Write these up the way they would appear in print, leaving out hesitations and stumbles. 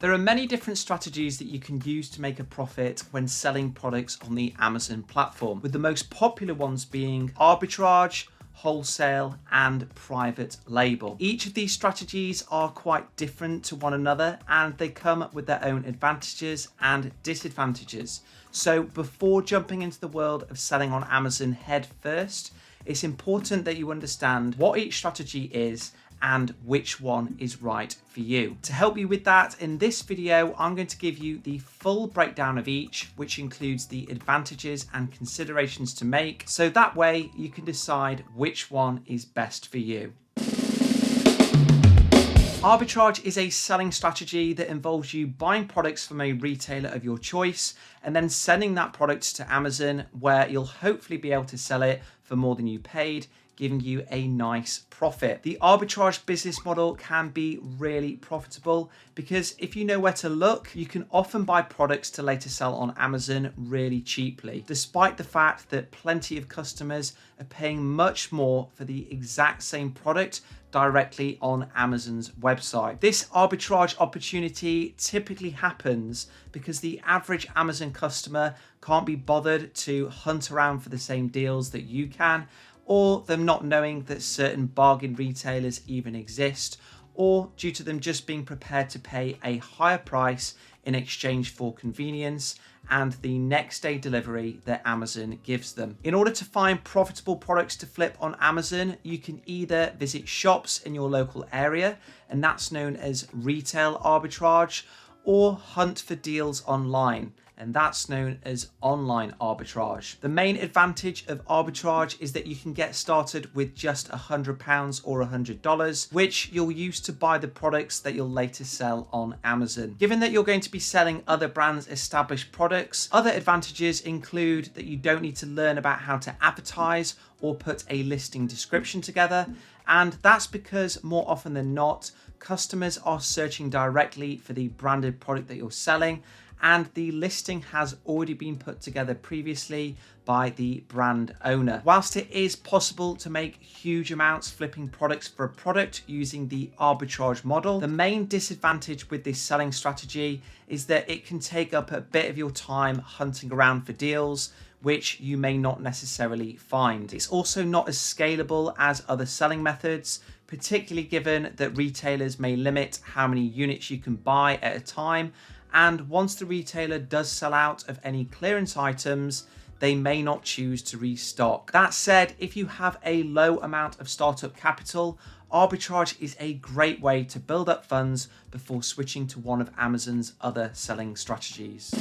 There are many different strategies that you can use to make a profit when selling products on the Amazon platform, with the most popular ones being arbitrage, wholesale, and private label. Each of these strategies are quite different to one another, and they come with their own advantages and disadvantages. So before jumping into the world of selling on Amazon head first, it's important that you understand what each strategy is and which one is right for you. To help you with that, in this video, I'm going to give you the full breakdown of each, which includes the advantages and considerations to make, so that way you can decide which one is best for you. Arbitrage is a selling strategy that involves you buying products from a retailer of your choice and then sending that product to Amazon, where you'll hopefully be able to sell it for more than you paid, giving you a nice profit. The arbitrage business model can be really profitable because if you know where to look, you can often buy products to later sell on Amazon really cheaply, despite the fact that plenty of customers are paying much more for the exact same product directly on Amazon's website. This arbitrage opportunity typically happens because the average Amazon customer can't be bothered to hunt around for the same deals that you can, or them not knowing that certain bargain retailers even exist, or due to them just being prepared to pay a higher price in exchange for convenience and the next day delivery that Amazon gives them. In order to find profitable products to flip on Amazon, you can either visit shops in your local area, and that's known as retail arbitrage, or hunt for deals online, and that's known as online arbitrage. The main advantage of arbitrage is that you can get started with just £100 or $100, which you'll use to buy the products that you'll later sell on Amazon. Given that you're going to be selling other brands' established products, other advantages include that you don't need to learn about how to advertise or put a listing description together, and that's because more often than not, customers are searching directly for the branded product that you're selling, and the listing has already been put together previously by the brand owner. Whilst it is possible to make huge amounts flipping products for a product using the arbitrage model, the main disadvantage with this selling strategy is that it can take up a bit of your time hunting around for deals which you may not necessarily find. It's also not as scalable as other selling methods, particularly given that retailers may limit how many units you can buy at a time, and once the retailer does sell out of any clearance items, they may not choose to restock. That said, if you have a low amount of startup capital, arbitrage is a great way to build up funds before switching to one of Amazon's other selling strategies.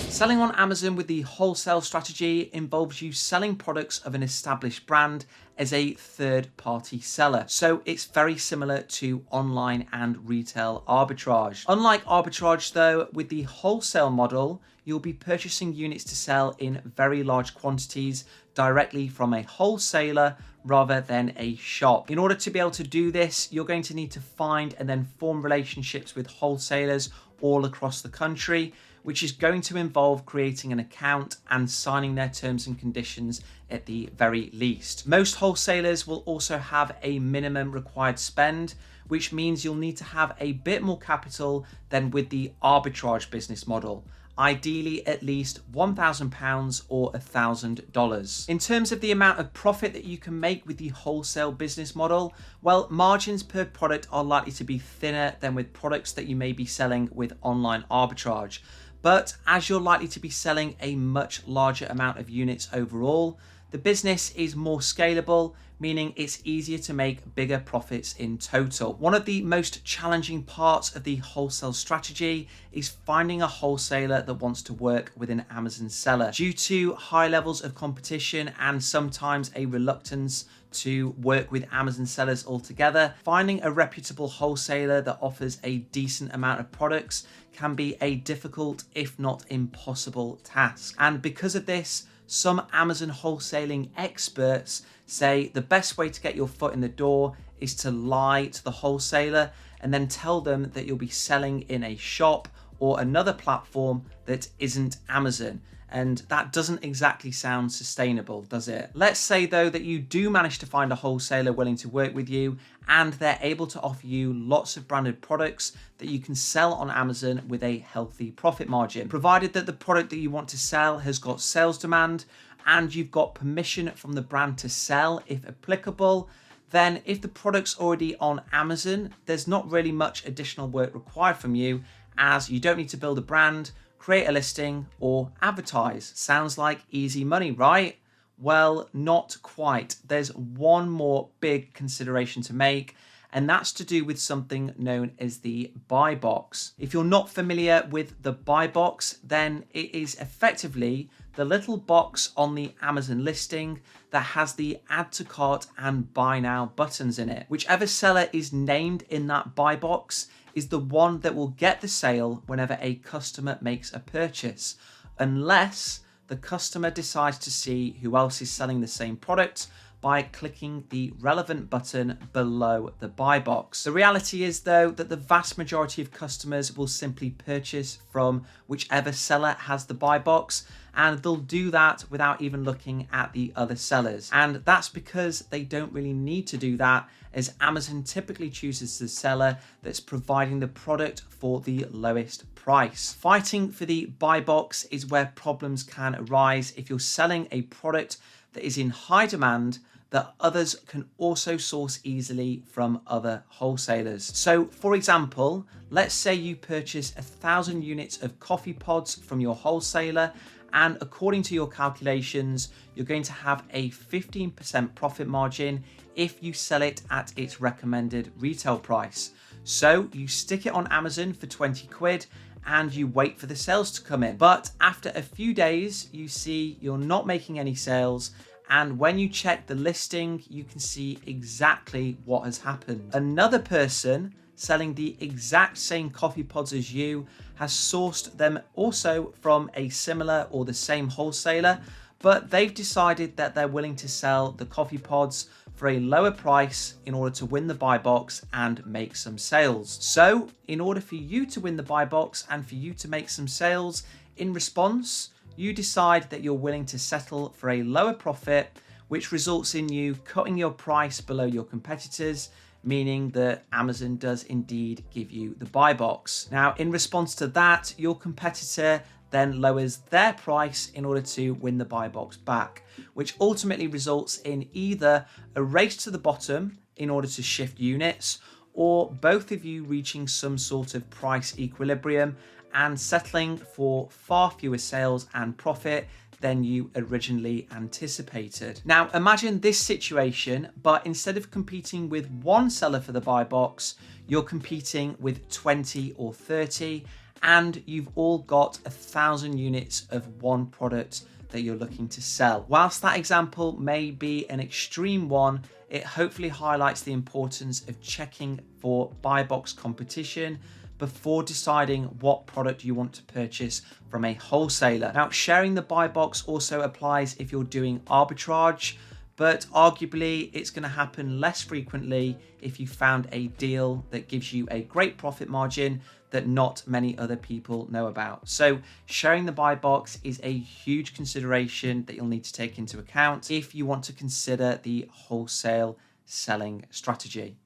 Selling on Amazon with the wholesale strategy involves you selling products of an established brand as a third-party seller. So it's very similar to online and retail arbitrage. Unlike arbitrage though, with the wholesale model, you'll be purchasing units to sell in very large quantities directly from a wholesaler rather than a shop. In order to be able to do this, you're going to need to find and then form relationships with wholesalers all across the country, which is going to involve creating an account and signing their terms and conditions at the very least. Most wholesalers will also have a minimum required spend, which means you'll need to have a bit more capital than with the arbitrage business model. Ideally at least £1,000 or $1,000. In terms of the amount of profit that you can make with the wholesale business model, well, margins per product are likely to be thinner than with products that you may be selling with online arbitrage. But as you're likely to be selling a much larger amount of units overall, the business is more scalable, meaning it's easier to make bigger profits in total. One of the most challenging parts of the wholesale strategy is finding a wholesaler that wants to work with an Amazon seller. Due to high levels of competition and sometimes a reluctance to work with Amazon sellers altogether, finding a reputable wholesaler that offers a decent amount of products can be a difficult, if not impossible, task. And because of this, some Amazon wholesaling experts say the best way to get your foot in the door is to lie to the wholesaler and then tell them that you'll be selling in a shop or another platform that isn't Amazon. And that doesn't exactly sound sustainable, does it? Let's say though that you do manage to find a wholesaler willing to work with you and they're able to offer you lots of branded products that you can sell on Amazon with a healthy profit margin, provided that the product that you want to sell has got sales demand and you've got permission from the brand to sell if applicable. Then if the product's already on Amazon, there's not really much additional work required from you, as you don't need to build a brand, create a listing, or advertise. Sounds like easy money, right? Well, not quite. There's one more big consideration to make, and that's to do with something known as the buy box. If you're not familiar with the buy box, then it is effectively the little box on the Amazon listing that has the add to cart and buy now buttons in it. Whichever seller is named in that buy box is the one that will get the sale whenever a customer makes a purchase, unless the customer decides to see who else is selling the same product by clicking the relevant button below the buy box. The reality is though that the vast majority of customers will simply purchase from whichever seller has the buy box, and they'll do that without even looking at the other sellers. And that's because they don't really need to do that, as Amazon typically chooses the seller that's providing the product for the lowest price. Fighting for the buy box is where problems can arise if you're selling a product that is in high demand that others can also source easily from other wholesalers. So for example, let's say you purchase 1,000 units of coffee pods from your wholesaler, and according to your calculations, you're going to have a 15% profit margin if you sell it at its recommended retail price. So you stick it on Amazon for 20 quid and you wait for the sales to come in. But after a few days, you see you're not making any sales, and when you check the listing, you can see exactly what has happened. Another person selling the exact same coffee pods as you has sourced them also from a similar or the same wholesaler, but they've decided that they're willing to sell the coffee pods for a lower price in order to win the buy box and make some sales. So in order for you to win the buy box and for you to make some sales, in response, you decide that you're willing to settle for a lower profit, which results in you cutting your price below your competitors, meaning that Amazon does indeed give you the buy box. Now, in response to that, your competitor then lowers their price in order to win the buy box back, which ultimately results in either a race to the bottom in order to shift units, or both of you reaching some sort of price equilibrium and settling for far fewer sales and profit than you originally anticipated. Now, imagine this situation, but instead of competing with one seller for the buy box, you're competing with 20 or 30, and you've all got 1,000 units of one product that you're looking to sell. Whilst that example may be an extreme one, it hopefully highlights the importance of checking for buy box competition before deciding what product you want to purchase from a wholesaler. Now, sharing the buy box also applies if you're doing arbitrage, but arguably it's going to happen less frequently if you found a deal that gives you a great profit margin that not many other people know about. So sharing the buy box is a huge consideration that you'll need to take into account if you want to consider the wholesale selling strategy.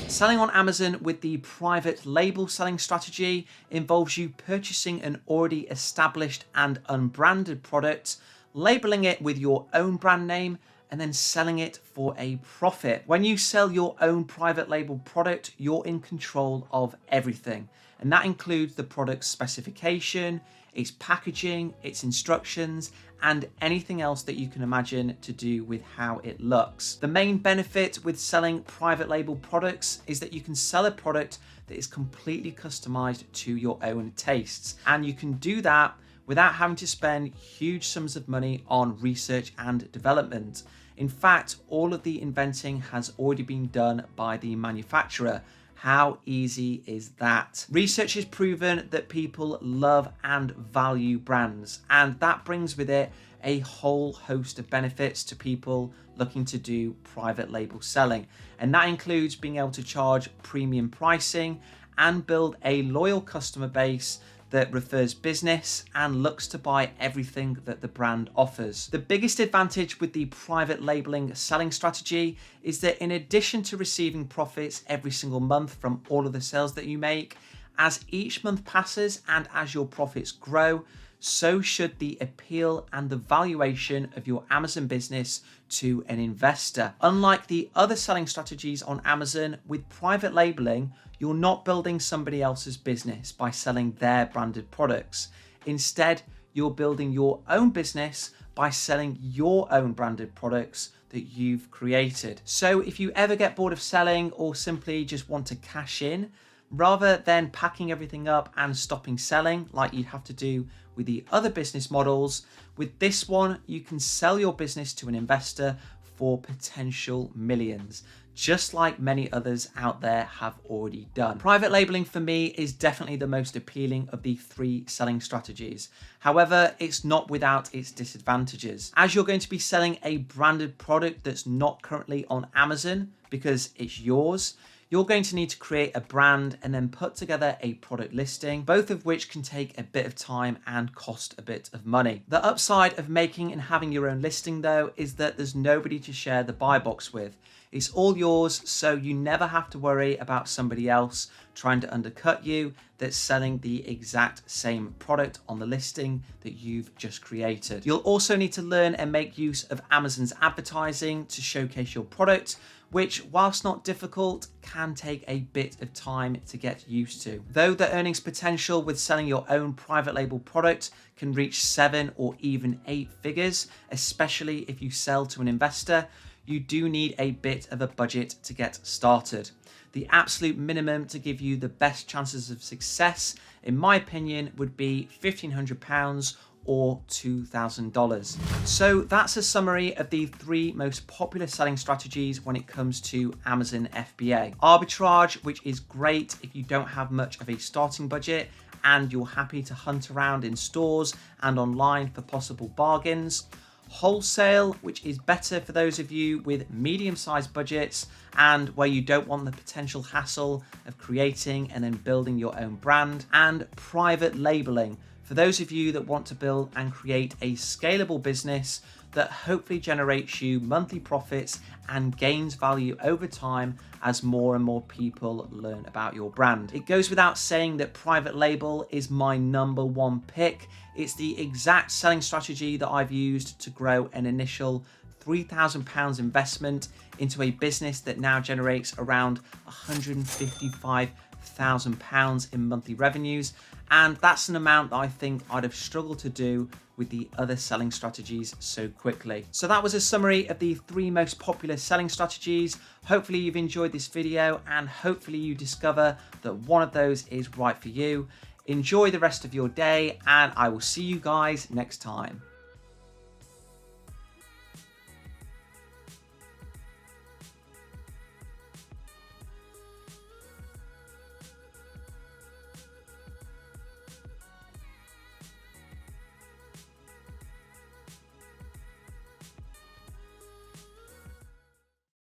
Selling on Amazon with the private label selling strategy involves you purchasing an already established and unbranded product, labeling it with your own brand name, and then selling it for a profit. When you sell your own private label product, you're in control of everything. And that includes the product's specification, its packaging, its instructions, and anything else that you can imagine to do with how it looks. The main benefit with selling private label products is that you can sell a product that is completely customized to your own tastes. And you can do that without having to spend huge sums of money on research and development. In fact, all of the inventing has already been done by the manufacturer. How easy is that? Research has proven that people love and value brands, and that brings with it a whole host of benefits to people looking to do private label selling. And that includes being able to charge premium pricing and build a loyal customer base that refers business and looks to buy everything that the brand offers. The biggest advantage with the private labeling selling strategy is that in addition to receiving profits every single month from all of the sales that you make, as each month passes and as your profits grow, so should the appeal and the valuation of your Amazon business to an investor. Unlike the other selling strategies on Amazon, with private labeling, you're not building somebody else's business by selling their branded products. Instead, you're building your own business by selling your own branded products that you've created. So if you ever get bored of selling or simply just want to cash in, rather than packing everything up and stopping selling like you'd have to do with the other business models, with this one, you can sell your business to an investor for potential millions, just like many others out there have already done. Private labeling for me is definitely the most appealing of the 3 selling strategies. However, it's not without its disadvantages. As you're going to be selling a branded product that's not currently on Amazon because it's yours, you're going to need to create a brand and then put together a product listing, both of which can take a bit of time and cost a bit of money. The upside of making and having your own listing though is that there's nobody to share the buy box with. It's all yours, so you never have to worry about somebody else trying to undercut you that's selling the exact same product on the listing that you've just created. You'll also need to learn and make use of Amazon's advertising to showcase your product, which, whilst not difficult, can take a bit of time to get used to. Though the earnings potential with selling your own private label product can reach 7 or even 8 figures, especially if you sell to an investor, you do need a bit of a budget to get started. The absolute minimum to give you the best chances of success, in my opinion, would be £1,500 or $2,000. So that's a summary of the 3 most popular selling strategies when it comes to Amazon FBA. Arbitrage, which is great if you don't have much of a starting budget and you're happy to hunt around in stores and online for possible bargains. Wholesale, which is better for those of you with medium-sized budgets and where you don't want the potential hassle of creating and then building your own brand. And private labeling, for those of you that want to build and create a scalable business that hopefully generates you monthly profits and gains value over time as more and more people learn about your brand. It goes without saying that private label is my #1 pick. It's the exact selling strategy that I've used to grow an initial £3,000 investment into a business that now generates around £155,000 in monthly revenues. And that's an amount that I think I'd have struggled to do with the other selling strategies so quickly. So that was a summary of the 3 most popular selling strategies. Hopefully you've enjoyed this video and hopefully you discover that one of those is right for you. Enjoy the rest of your day and I will see you guys next time.